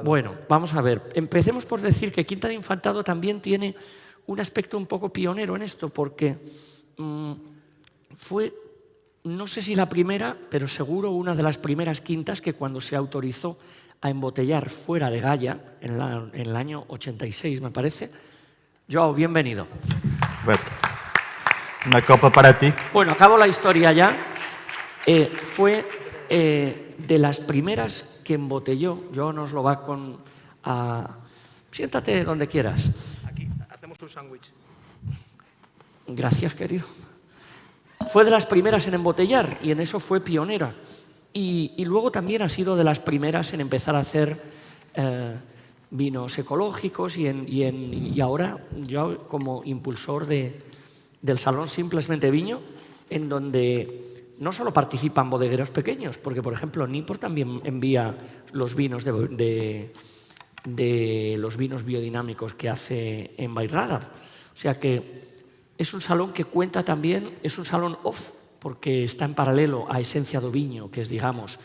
Bueno, vamos a ver. Empecemos por decir que Quinta de Infantado también tiene un aspecto un poco pionero en esto, porque fue, no sé si la primera, pero seguro una de las primeras quintas que cuando se autorizó a embotellar fuera de Gaya, en el año 86, me parece. Joao, bienvenido. Bueno, una copa para ti. Bueno, acabo la historia ya. Fue de las primeras que embotelló. Joao nos lo va con... Siéntate donde quieras. Aquí, hacemos un sándwich. Gracias, querido. Fue de las primeras en embotellar y en eso fue pionera. Y luego también ha sido de las primeras en empezar a hacer vinos ecológicos y ahora yo como impulsor del Salón Simplemente Viño, en donde no solo participan bodegueros pequeños, porque por ejemplo Nipor también envía los vinos de los vinos biodinámicos que hace en Bairrada. O sea que es un salón que cuenta también, es un salón off, porque está en paralelo a Esencia do Viño, que es, digamos,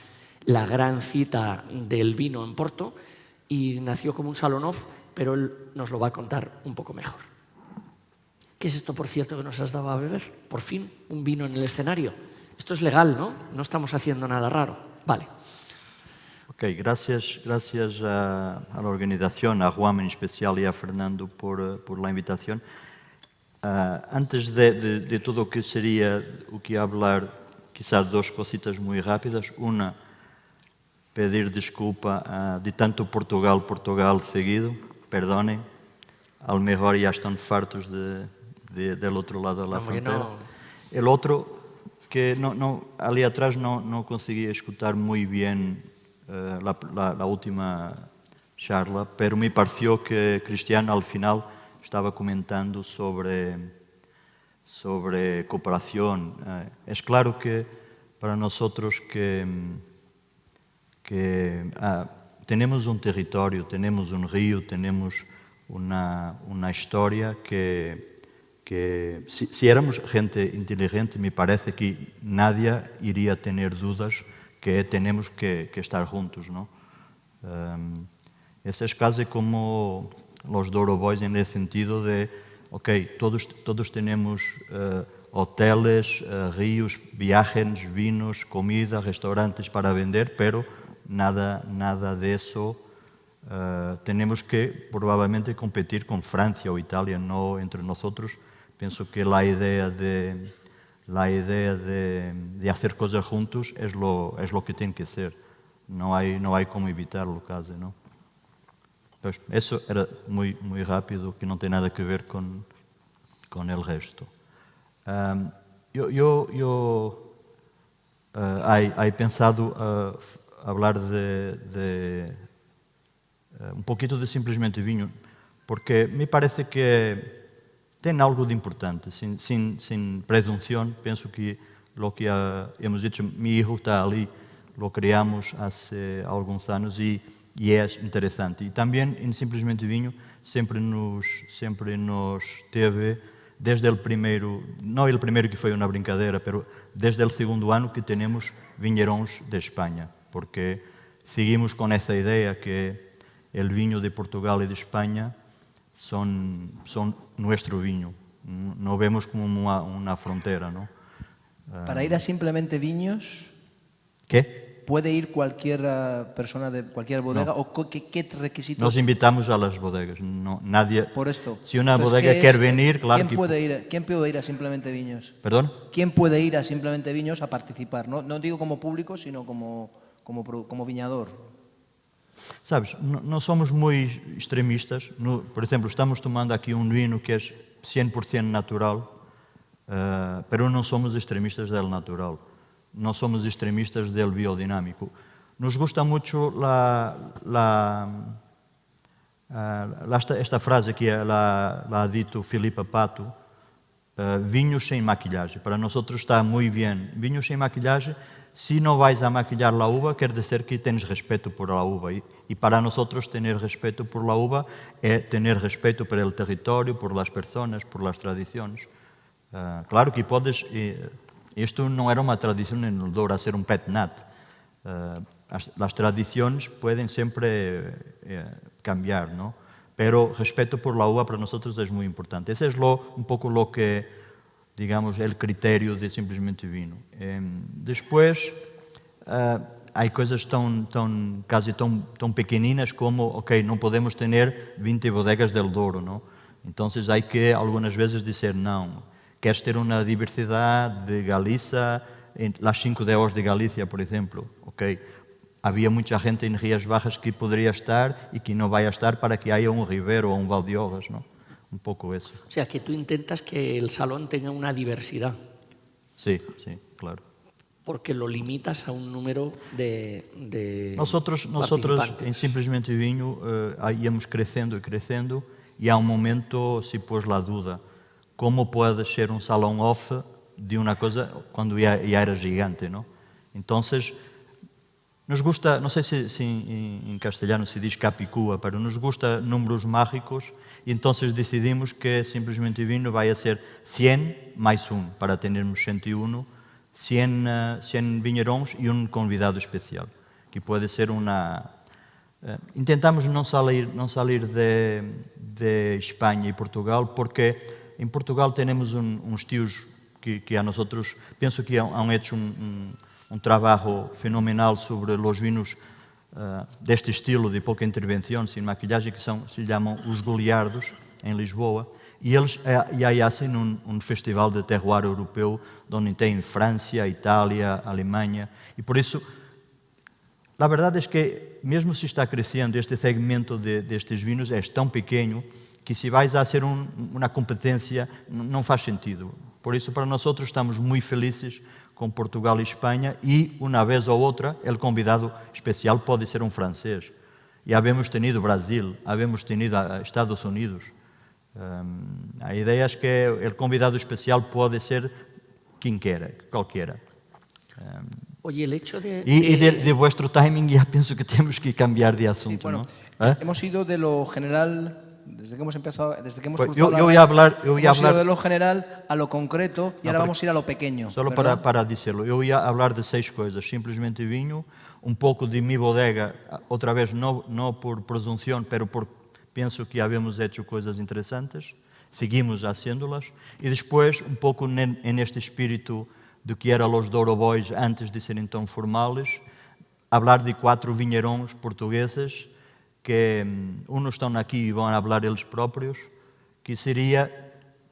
la gran cita del vino en Porto, y nació como un salón off, pero él nos lo va a contar un poco mejor. ¿Qué es esto, por cierto, que nos has dado a beber? Por fin, un vino en el escenario. Esto es legal, ¿no? No estamos haciendo nada raro. Vale. Ok, gracias a la organización, a Juan en especial y a Fernando por la invitación. Antes de todo o que sería o que ia hablar, quizás dos cositas muy rápidas. Una, pedir desculpa de tanto Portugal seguido, perdonen, a lo mejor ya están fartos del otro lado de la frontera. No. El otro, que ali atrás no conseguí escuchar muy bien la última charla, pero me pareció que Cristiano al final estaba comentando sobre cooperación. Es claro que para nosotros que tenemos un territorio, tenemos un río, tenemos una historia que si éramos gente inteligente, me parece que nadie iría a tener dudas que tenemos que estar juntos, ¿no? Ese es casi como los Douro Boys en el sentido de, ok, todos tenemos hoteles, ríos, viajes, vinos, comida, restaurantes para vender, pero nada de eso. Tenemos que probablemente competir con Francia o Italia, no entre nosotros. Pienso que la idea de hacer cosas juntos es lo que tiene que ser. No hay como evitarlo casi, ¿no? Pues eso era muy rápido, que no tiene nada que ver con el resto. Yo he pensado hablar de un poquito de Simplesmente Vinho, porque me parece que tem algo de importante, sin presunción. Pienso que lo que hemos dicho, mi hijo está ali, lo creamos hace algunos años y es interesante. Y también en Simplesmente Vinho siempre nos teve, desde el primero, no el primero que fue una brincadeira, pero desde el segundo año que tenemos viñeróns de España, porque seguimos con esa idea que el vino de Portugal y de España son nuestro vino. No vemos como una frontera, ¿no? Para ir a Simplemente Viños, ¿Qué? ¿puede ir cualquier persona de cualquier bodega? No. ¿O qué requisitos? Nos invitamos a las bodegas. No, nadie. Por esto. Si una Entonces, bodega ¿qué quiere es? venir, claro ¿Quién puede ir a Simplemente Viños? ¿Perdón? ¿Quién puede ir a Simplemente Viños a participar? No digo como público, sino como viñador. Sabes, no somos muy extremistas. Por ejemplo, estamos tomando aquí un vino que es 100% natural, pero no somos extremistas del natural. No somos extremistas del biodinámico. Nos gusta mucho esta frase que la ha dicho Filipa Pato, vinhos sem maquillaje. Para nosotros está muy bien. Vinhos sem maquillaje, si no vais a maquillar la uva, quiere decir que tienes respeto por la uva. Y para nosotros tener respeto por la uva es tener respeto por el territorio, por las personas, por las tradiciones. Claro que puedes... Isto não era uma tradição em el Douro a ser um pet nat. las tradiciones pueden siempre cambiar, ¿no? Pero respeto por la uva para nosotros es muy importante. Ese es un poco lo que, digamos, el criterio de Simplesmente Vino. Después, hay cosas casi tan pequeñinas como, ok, no podemos tener 20 bodegas del Douro, ¿no? Entonces hay que algunas veces decir, no, queres ter una diversidad de Galicia, en las 5 DOs de Galicia, por ejemplo, ok. Había mucha gente en Rías Bajas que podría estar y que no vaya a estar para que haya un Ribero o un Valdeorras, ¿no? Un poco eso. O sea, que tú intentas que el salón tenga una diversidad. Sí, claro. Porque lo limitas a un número de Nosotros participantes. en Simplesmente Vinho íamos creciendo y a un momento se pôs la duda, ¿cómo puede ser un salón off de una cosa cuando ya era gigante, ¿no? Entonces, nos gusta, no sé si en castellano se dice capicúa, pero nos gusta números mágicos y entonces decidimos que Simplesmente Vino vai a ser 100 más 1, para tenermos 101, 100 viñeróns e un convidado especial, que pode ser una... Intentamos não salir de Espanha e Portugal, porque em Portugal temos uns tios que a nosotros, penso que han hecho um trabalho fenomenal sobre os vinos deste estilo de pouca intervenção, sem maquilhagem, que se chamam os Goliardos, em Lisboa, e eles já fazem um festival de terroir europeu, onde tem França, Itália, Alemanha, e por isso, a verdade é que, mesmo se está crescendo este segmento destes vinhos, é tão pequeno que se vais a ser uma competência, não faz sentido. Por isso, para nós estamos muito felizes com Portugal e Espanha, e uma vez ou outra, o convidado especial pode ser um francês. Já havemos tenido Brasil, havemos tenido Estados Unidos. A ideia é que o convidado especial pode ser quem queira, qualquer. Oye, el hecho de... Y de vuestro timing ya pienso que tenemos que cambiar de asunto, Sí, bueno, ¿no? hemos ido de lo general, desde que hemos empezado, desde que hemos Pues cruzado yo voy a hablar de lo general a lo concreto y ahora vamos a ir a lo pequeño. Solo ¿verdad? para decirlo, yo voy a hablar de 6 cosas. Simplesmente Vinho, un poco de mi bodega, otra vez no por presunción, pero pienso que habíamos hecho cosas interesantes, seguimos haciéndolas, y después un poco en este espíritu do que eram os Douro Boys antes de serem tão formais, falar de 4 vinheirões portugueses que uns estão aqui e vão falar eles próprios, que seria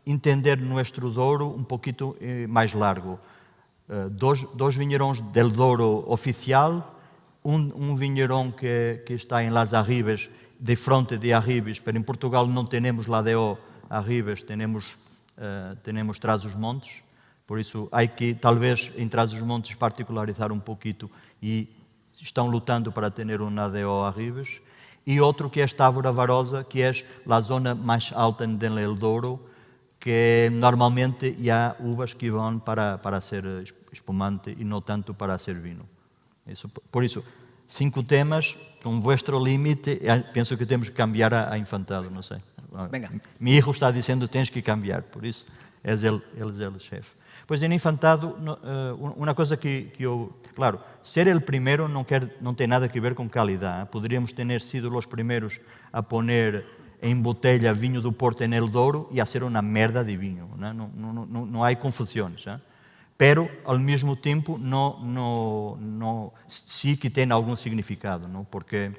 entender nosso Douro um pouquinho mais largo. Dois vinheirões del Douro oficial, um vinheirão que está em Las Arribes, de frente de Arribes, mas em Portugal não temos la DO Arribes, temos Trás-os-Montes. Por isso, há que, talvez, em Trás-os-Montes, particularizar um pouquinho e estão lutando para ter um ADO Arribes. E outro que é Távora Varosa, que é a zona mais alta del Douro, que normalmente há uvas que vão para ser espumante e não tanto para ser vinho. Por isso, 5 temas, com vosso limite, penso que temos que cambiar a infantado, não sei. Venga. Mi hijo está dizendo que tens que cambiar, por isso, ele é o chefe. Pois em infantado, uma coisa que eu... Claro, ser o primeiro não tem nada a ver com qualidade. Poderíamos ter sido os primeiros a poner em botella vinho do Porto en el Douro e a ser uma merda de vinho. Não há confusões. Pero, ao mesmo tempo, sí que tem algum significado, não? Porque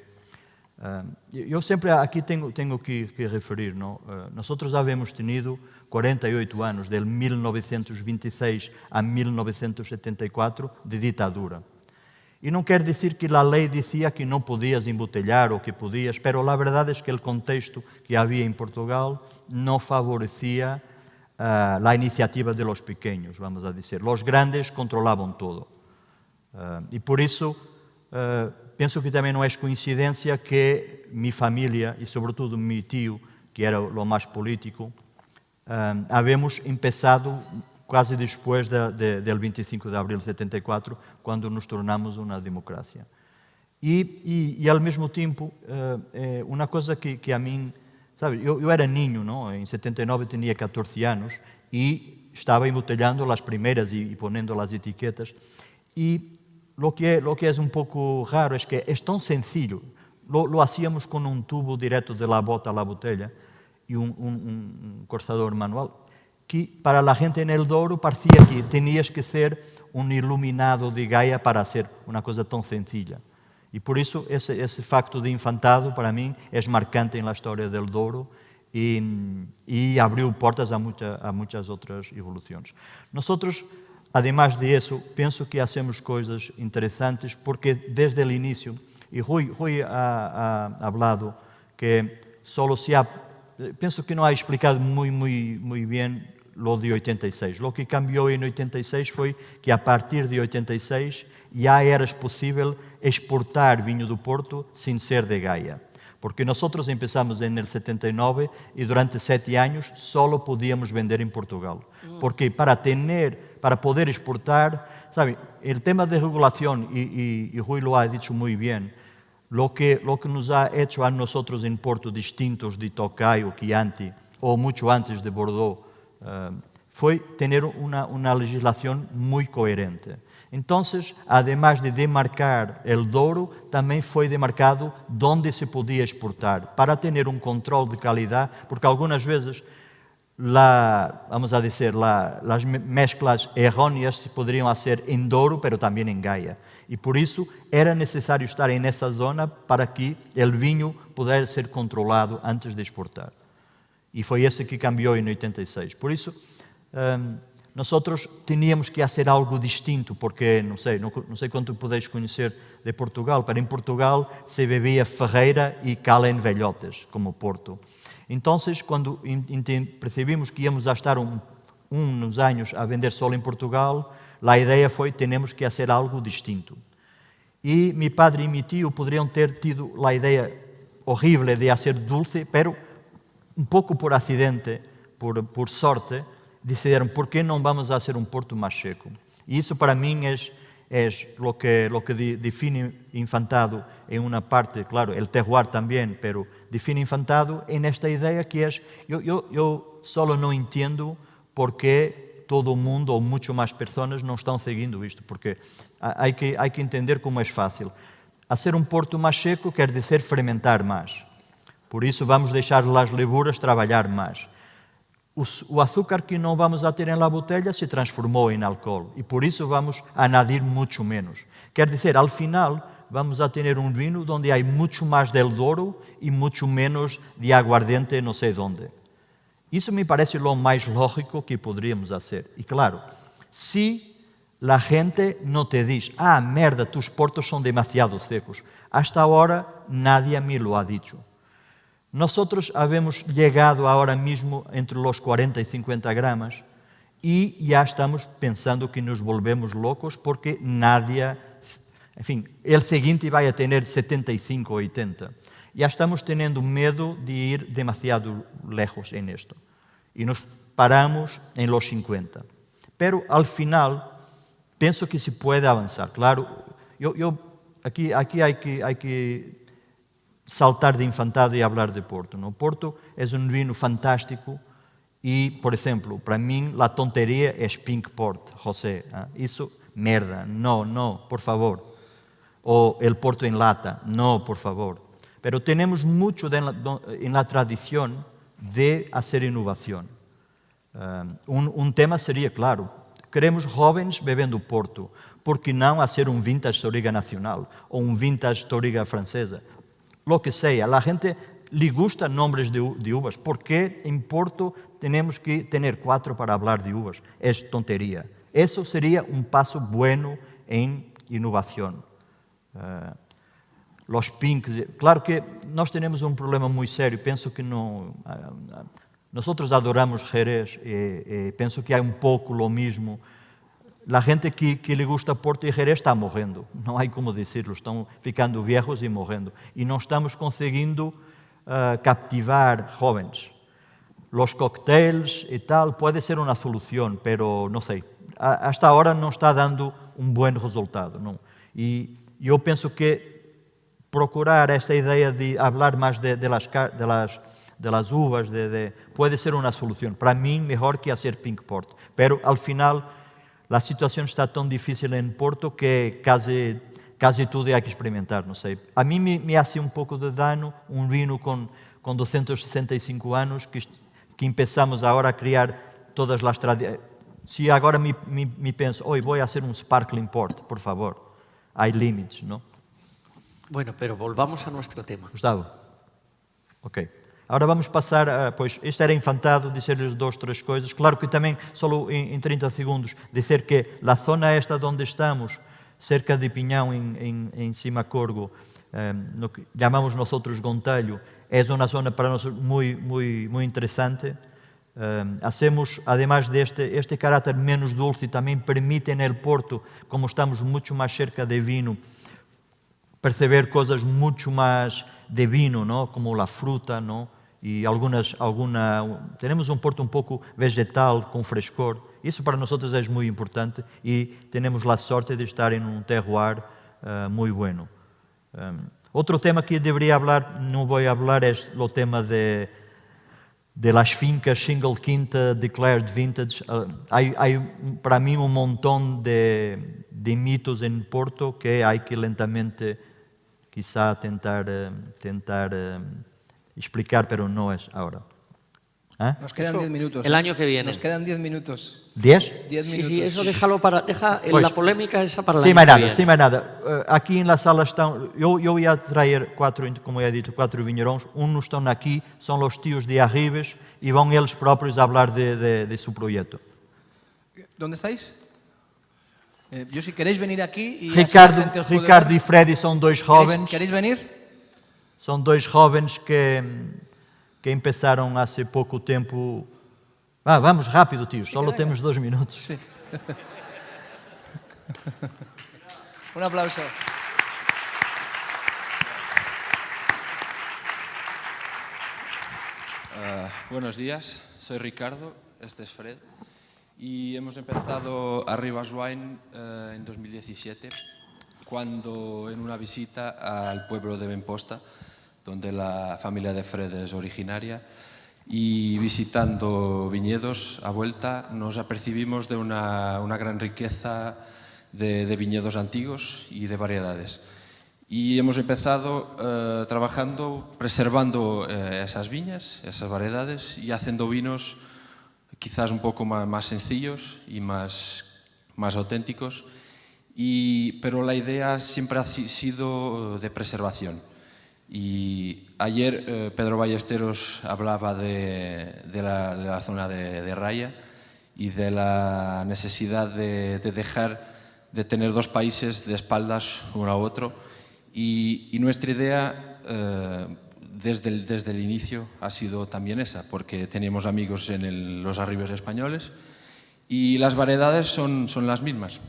eu sempre aqui tenho que referir, não? Nós havemos tenido 48 anos, de 1926 a 1974, de ditadura. E não quer dizer que a lei dizia que não podias embotelhar ou que podias, pero a verdade é que o contexto que havia em Portugal não favorecia a iniciativa de los pequeños, vamos a dizer. Los grandes controlavam todo. E por isso, penso que também não é coincidência que minha família, e sobretudo meu tio, que era o mais político, habemos empezado quase depois del 25 de abril de 74, quando nos tornamos uma democracia. E ao mesmo tempo, uma coisa que a mim, sabe, eu era niño, não? Em 79 tinha 14 anos e estava embotelhando as primeiras e ponendo as etiquetas. E lo que es un poco raro es que es tan sencillo. Lo hacíamos con un tubo directo de la bota a la botella y un cortador manual, que para la gente en el Douro parecía que tenías que ser un iluminado de Gaia para hacer una cosa tan sencilla. Y por eso ese facto de infantado para mí es marcante en la historia del Douro y abrió puertas a muchas otras evoluciones. Nosotros, además de eso, pienso que hacemos cosas interesantes porque desde el inicio, y Rui ha hablado que solo se ha, pienso que no ha explicado muy bien lo de 86. Lo que cambió en 86 foi que a partir de 86 já era possível exportar vinho do Porto sem ser de Gaia. Porque nós empezamos em 79 e durante 7 anos só podíamos vender em Portugal. Porque para poder exportar, sabe, o tema de regulação, e Rui lo ha dicho muy bien, lo que nos ha hecho a nosotros en Porto distintos de Tocayo, Chianti ou muito antes de Bordeaux, foi ter uma legislação muito coerente. Então, además de demarcar o Douro, também foi demarcado onde se podia exportar, para ter controle de qualidade, porque algumas vezes, vamos a dizer, as mezclas erróneas se poderiam fazer em Douro, mas também em Gaia. E por isso era necessário estar nessa zona para que o vinho pudesse ser controlado antes de exportar. E foi esse que cambiou em 86. Por isso, nós tínhamos que fazer algo distinto, porque não sei quanto podeis conhecer de Portugal, mas em Portugal se bebia Ferreira e Calen Velhotes, como Porto. Então, quando percebimos que íamos a estar uns anos a vender só em Portugal, a ideia foi, temos que fazer algo distinto. E meu padre e meu tio poderiam ter tido a ideia horrível de fazer dulce, mas um pouco por acidente, por sorte, decidiram, por que não vamos fazer um Porto mais seco? E isso para mim é o que define Infantado em uma parte, claro, o terroir também, mas define Infantado nesta ideia que eu só não entendo por que todo o mundo ou muito mais pessoas não estão seguindo isto, porque há que entender como é fácil. Hacer um Porto mais seco quer dizer fermentar mais. Por isso vamos deixar as levuras trabalhar mais. O açúcar que não vamos a ter na botella se transformou em álcool e por isso vamos añadir muito menos. Quer dizer, ao final vamos a ter um vinho onde há muito mais del Douro e muito menos de aguardente não sei onde. Isso me parece o mais lógico que poderíamos fazer. E claro, se a gente não te diz, merda, tus portos são demasiado secos. Hasta agora nadie me lo ha dicho. Nosotros habemos llegado ahora mismo entre los 40 y 50 gramos y ya estamos pensando que nos volvemos locos porque nadie, en fin, el siguiente va a tener 75 o 80. Ya estamos teniendo miedo de ir demasiado lejos en esto y nos paramos en los 50. Pero al final pienso que se puede avanzar. Claro, aquí hay que saltar de Infantado e falar de Porto. No? Porto é um vinho fantástico e, por exemplo, para mim, a tonteria é Pink Port, José. Isso, merda, não, por favor. Ou el Porto em lata, não, por favor. Pero temos muito em la tradição de fazer inovação. Tema seria, claro, queremos jovens bebendo Porto. Por que não fazer um vintage Touriga nacional ou um vintage Touriga francesa? Lo que sea, a gente le gusta nombres de uvas. ¿Por qué en Porto tenemos que tener 4 para hablar de uvas? Es tontería. Eso sería un paso bueno en innovación. Los pinks, claro que nós tenemos un problema muy serio. Pienso que no. Nosotros adoramos Jerez. Pienso que hay un poco lo mismo. La gente que le gusta Porto y Jerez está morrendo. Não há como decirlo. Estão ficando viejos e morrendo. E não estamos conseguindo captivar jóvenes. Los cócteles e tal pode ser uma solução, pero não sei. Hasta agora não está dando um bom resultado. Não. E eu penso que procurar esta ideia de falar mais de las uvas pode ser uma solução. Para mim, melhor que fazer Pink Port. Pero, al final, a situação está tão difícil em Porto que quase tudo há que experimentar, não sei. A mim me hace pouco de dano vinho com 265 anos que começamos agora a criar todas as tradições. Se agora me penso, hoje vou fazer sparkling port, por favor. Há limites, não? Bueno, pero volvamos a nuestro tema. Gustavo? Ok. Agora vamos passar, pois, este era infantado, dizer-lhes 2, 3 coisas. Claro que também, só em 30 segundos, dizer que a zona esta onde estamos, cerca de Pinhão, em Cimacorgo, no que chamamos nós Gontelho, é uma zona para nós muito interessante. Hacemos, además este caráter menos dulce, também permite no Porto, como estamos muito mais cerca de vinho, perceber coisas muito mais de vinho, ¿no? Como a fruta, ¿no? E temos Porto pouco vegetal, com frescor. Isso para nós é muito importante e temos a sorte de estar em terroir muito bueno. Outro tema que deveria falar, não vou falar, é o tema de las fincas single quinta declared vintage. Há para mim montão de mitos em Porto que há que lentamente quizá tentar explicar, pero no es ahora. Nos quedan 10 minutos. El año que viene. Nos quedan 10 minutos. ¿10? 10 minutos. Sí, eso déjalo deja Pues, la polémica esa para el Sem año mais que nada, viene. sem mais nada. Aqui em la sala estão, eu ia trazer 4, como eu dito, 4 vinheirões. Uns estão aqui, são os tios de Arribes e vão eles próprios a falar de seu projeto. ¿Dónde estáis? Yo si queréis venir aquí y Ricardo e Freddy são 2 jovens. ¿Queréis venir? São 2 jovens que começaram há pouco tempo. Vamos rápido, tios, só temos 2 minutos. Sí. Un aplauso. Buenos días, soy Ricardo, este es Fred y hemos empezado Arribas Wine en 2017 cuando en una visita al pueblo de Benposta, donde la familia de Fred es originaria, y visitando viñedos a vuelta nos apercibimos de una gran riqueza de viñedos antiguos y de variedades. Y hemos empezado trabajando, preservando esas viñas, esas variedades y haciendo vinos quizás un poco más sencillos y más auténticos, pero la idea siempre ha sido de preservación. Y ayer Pedro Ballesteros hablaba de la zona de Raya y de la necesidad de dejar de tener 2 países de espaldas uno a otro. Y nuestra idea desde el inicio ha sido también esa, porque teníamos amigos en los Arribes españoles y las variedades son las mismas.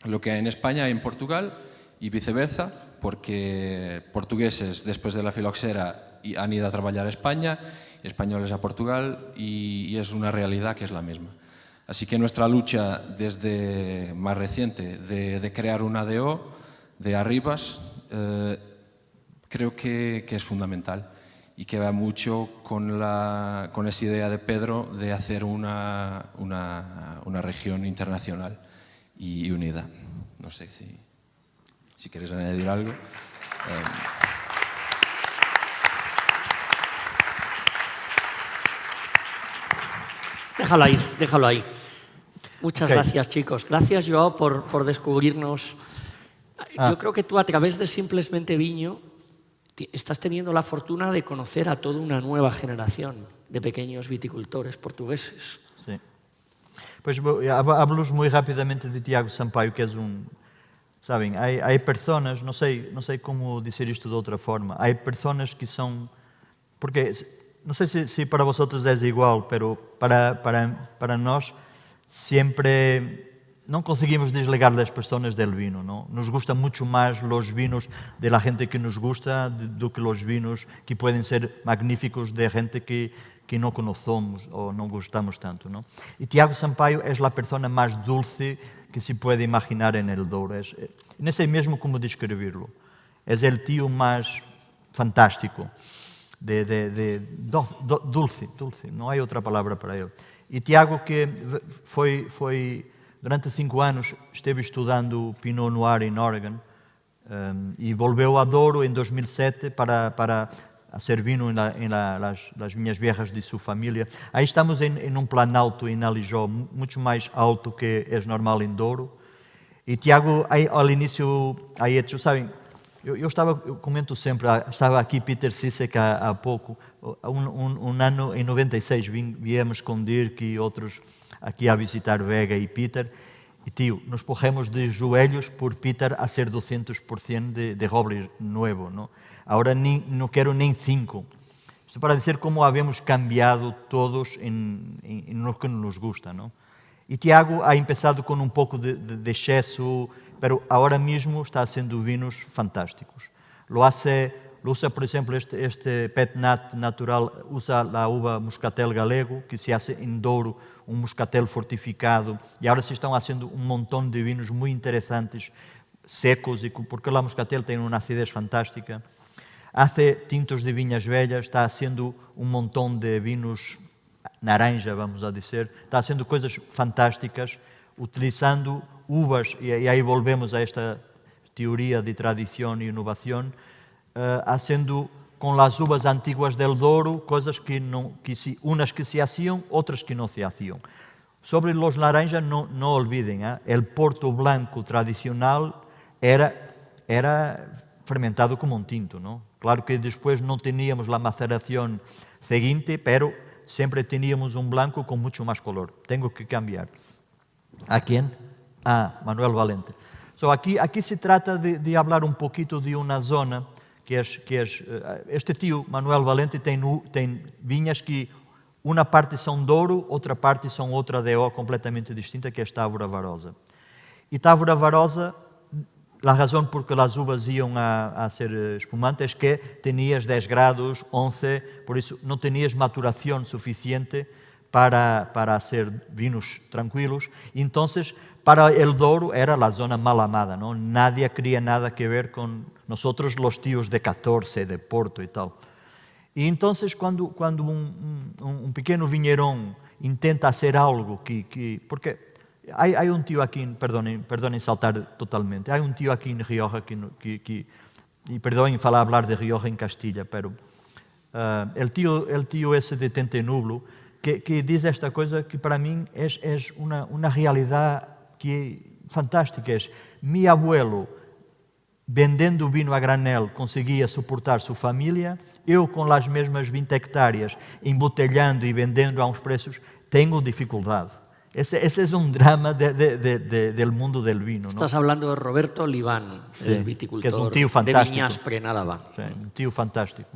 Lo que hay en España y en Portugal y viceversa, porque portugueses después de la filoxera han ido a trabajar a España, españoles a Portugal y es una realidad que es la misma. Así que nuestra lucha desde más reciente de crear una DO de Arribas creo que es fundamental y que va mucho con esa idea de Pedro de hacer una región internacional y unida. No sé si quieres añadir algo. Déjalo ahí. Muchas gracias, chicos. Gracias, Joao, por descubrirnos. Yo creo que tú, a través de Simplemente Viño, estás teniendo la fortuna de conocer a toda una nueva generación de pequeños viticultores portugueses. Sí. Pues hablo muy rápidamente de Tiago Sampaio, que es Sabem, há personas, não sei como dizer isto de outra forma, há personas que são, porque não sei se para vosotros é igual, pero para nós sempre não conseguimos desligar das pessoas del vino, não? Nos gusta muito mais os vinos de la gente que nos gusta do que os vinos que podem ser magníficos de gente que não conhecemos ou não gostamos tanto, não? E Tiago Sampaio é a pessoa mais dulce que se pode imaginar en el Douro. Não sei mesmo como descreverlo. É o tio mais fantástico, dulce, não há outra palavra para ele. E Tiago, que foi durante 5 anos esteve estudando Pinot Noir em Oregon e volveu a Douro em 2007 para hacer vino en las viñas viejas de su familia. Aí estamos en un planalto en Alijó, mucho más alto que es normal en Douro. E Tiago, ao início, aí hecho, sabem, eu comento sempre, estava aqui Peter Sisek há pouco, um ano, em 96, viemos com Dirk e outros aqui a visitar Vega e Peter, e tio, nos porremos de joelhos por Peter a ser 200% de roble novo, não? Agora não quero nem 5. Isto para dizer como havemos cambiado todos em lo que nos gusta, não? E Tiago ha empezado com um pouco de excesso, pero ahora mismo está haciendo vinos fantásticos. Lo usa, por exemplo, este Pet Nat natural, usa a uva Muscatel galego, que se hace em Douro, um Muscatel fortificado, e agora se estão fazendo um montão de vinos muito interessantes, secos, porque a Muscatel tem uma acidez fantástica. Hace tintos de viñas velhas, está haciendo un montón de vinos naranja, vamos a dizer, está haciendo coisas fantásticas, utilizando uvas, e aí volvemos a esta teoria de tradição e inovação, haciendo com as uvas antiguas del Douro coisas unas que se hacían, outras que não se hacían. Sobre los naranjas, no olviden, el Porto Blanco tradicional era fermentado como un tinto, ¿no? Claro que después no teníamos la maceración seguinte, pero siempre teníamos un blanco con mucho más color. Tengo que cambiar. ¿A quién? A Manuel Valente. Aquí se trata de hablar un poquito de una zona que es este tío, Manuel Valente, tem viñas que una parte son Douro, otra parte son otra DO completamente distinta, que es Távora Varosa. Y Távora Varosa, la razón por que las uvas iban a ser espumantes es que tenías 10 grados, 11, por eso no tenías maturación suficiente para hacer vinos tranquilos. Y entonces, para el Douro era la zona mal amada, ¿no? Nadie quería nada que ver con nosotros, los tíos de 14, de Porto y tal. Y entonces, cuando un pequeño viñerón intenta hacer algo porque hay un tío aquí, perdonen saltar totalmente, hay un tío aquí en Rioja y perdonen hablar de Rioja en Castilla, pero el tío ese de Tentenublo, que dice esta cosa que para mí es una realidad fantástica. Es mi abuelo vendendo vino a granel conseguia suportar sua família, eu com as mesmas 20 hectáreas embotelhando e vendendo a uns preços tenho dificuldade. Ese es un drama del mundo del vino, ¿no? Estás hablando de Roberto Oliván, sí, el viticultor que es un tío fantástico. de Viñaspre, en Álava. Sí, un tío fantástico.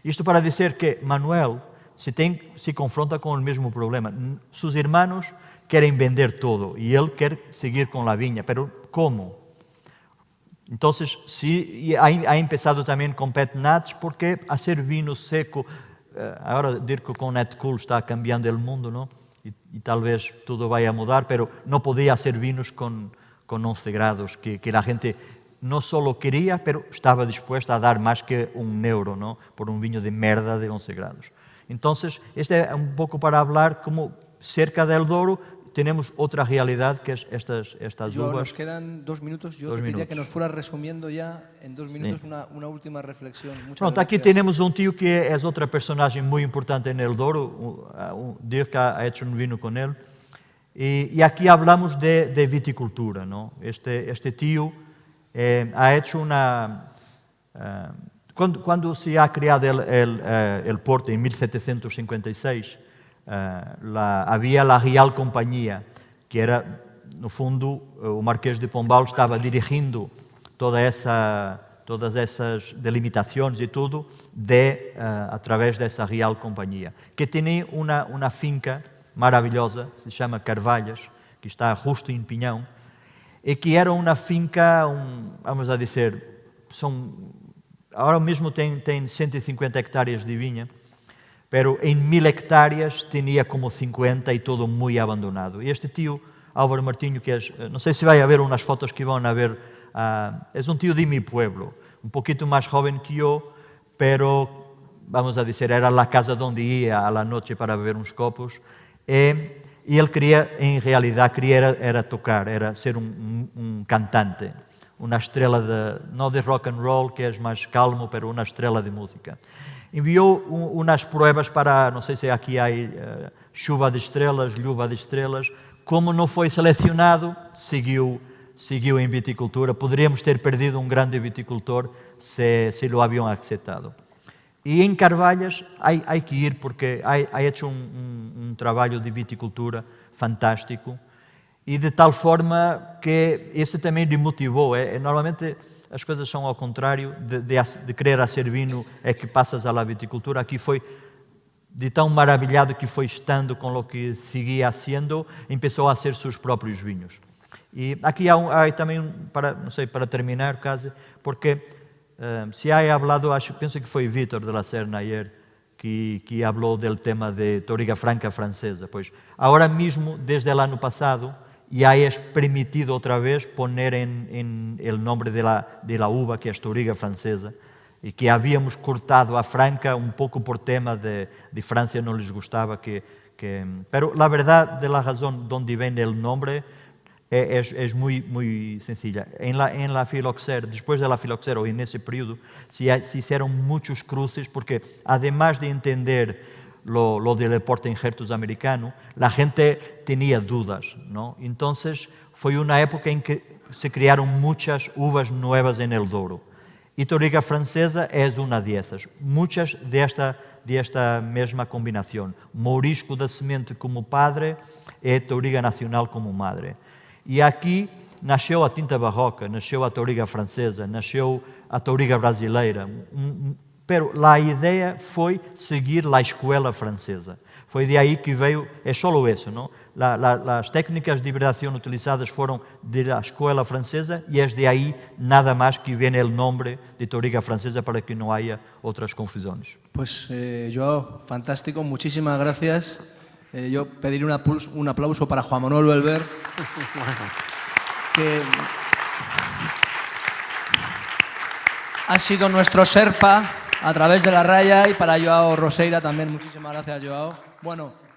Isto para dizer que Manuel se confronta com o mesmo problema. Sus hermanos querem vender todo e ele quer seguir com a viña, pero ¿cómo? Entonces, sí, ha empezado también con Pet Nats, porque hacer vino seco, ahora Dirk con Nat Cool está cambiando el mundo, ¿no? Y tal vez todo vaya a mudar, pero no podía hacer vinos con 11 grados, que la gente no solo quería, pero estaba dispuesta a dar más que €1, ¿no? Por un vino de merda de 11 grados. Entonces, este es un poco para hablar como cerca del Douro tenemos otra realidad, que es estas uvas. Nos quedan 2 minutos. Yo te pediría que nos fueras resumiendo ya en 2 minutos una última reflexión. Pronto, aquí tenemos un tío que es otro personaje muy importante en el Douro. Dirk ha hecho un vino con él. Y aquí hablamos de viticultura, ¿no? Este tío ha hecho una... Cuando se ha creado el Porto en 1756, havia a Real Companhia, que era, no fundo, o Marquês de Pombal estava dirigindo todas essas delimitações e tudo através dessa Real Companhia, que tinha uma finca maravilhosa, se chama Carvalhas, que está justo em Pinhão, e que era uma finca, vamos a dizer, agora mesmo tem 150 hectares de vinha, pero en 1000 hectáreas tenía como 50 y todo muy abandonado. Y este tío, Álvaro Martinho, que es, no sé si vais a ver unas fotos que van a ver, es un tío de mi pueblo, un poquito más joven que yo, pero, vamos a decir, era la casa donde iba a la noche para beber uns copos. E ele queria, em realidade, era tocar, era ser um cantante, uma estrela não de rock and roll, que é mais calmo, mas uma estrela de música. Enviou umas pruebas para, não sei se aqui há chuva de estrelas, luva de estrelas. Como não foi selecionado, seguiu em viticultura. Poderíamos ter perdido um grande viticultor se lo haviam aceitado. E em Carvalhas há que ir porque há hecho um trabalho de viticultura fantástico e de tal forma que esse também lhe motivou. Normalmente as coisas são ao contrário, de querer hacer vinho é que passas à viticultura. Aqui foi de tão maravilhado que foi estando com o que seguia haciendo, começou a hacer seus próprios vinhos. E aqui há também, para terminar, quase, porque se há hablado, penso que foi Vítor de la Serna ayer que falou do tema de Touriga Franca francesa. Pois, agora mesmo, desde o ano passado, ya es permitido outra vez poner en el nombre de la uva, que é a Touriga francesa, e que habíamos cortado a Franca un pouco por tema de Francia, non les gustaba pero la verdad de la razón donde viene el nombre es muy sencilla. En la filoxera, después de la filoxera o en ese periodo, se hicieron muchos cruces porque además de entender lo del deporte injertos americano, la gente tenía dudas, ¿no? Entonces fue una época en que se crearon muchas uvas nuevas en el Douro. Y Touriga francesa es una de esas. Muchas de esta mesma combinación. Mourisco da semente como padre e Touriga nacional como madre. E aqui nasceu a tinta barroca, nasceu a Touriga francesa, nasceu a Touriga brasileira. Pero a ideia foi seguir a escola francesa. Foi de aí que veio, é só isso, não? As técnicas de hibridação utilizadas foram da escola francesa e é de aí nada mais que vem o nome de Touriga francesa para que não haya outras confusões. Pues, Joao, fantástico, muchísimas gracias. Yo pediría un aplauso para Juan Manuel Belver, que ha sido nuestro Sherpa a través de la raya, y para Joao Roseira también. Muchísimas gracias, Joao. Bueno.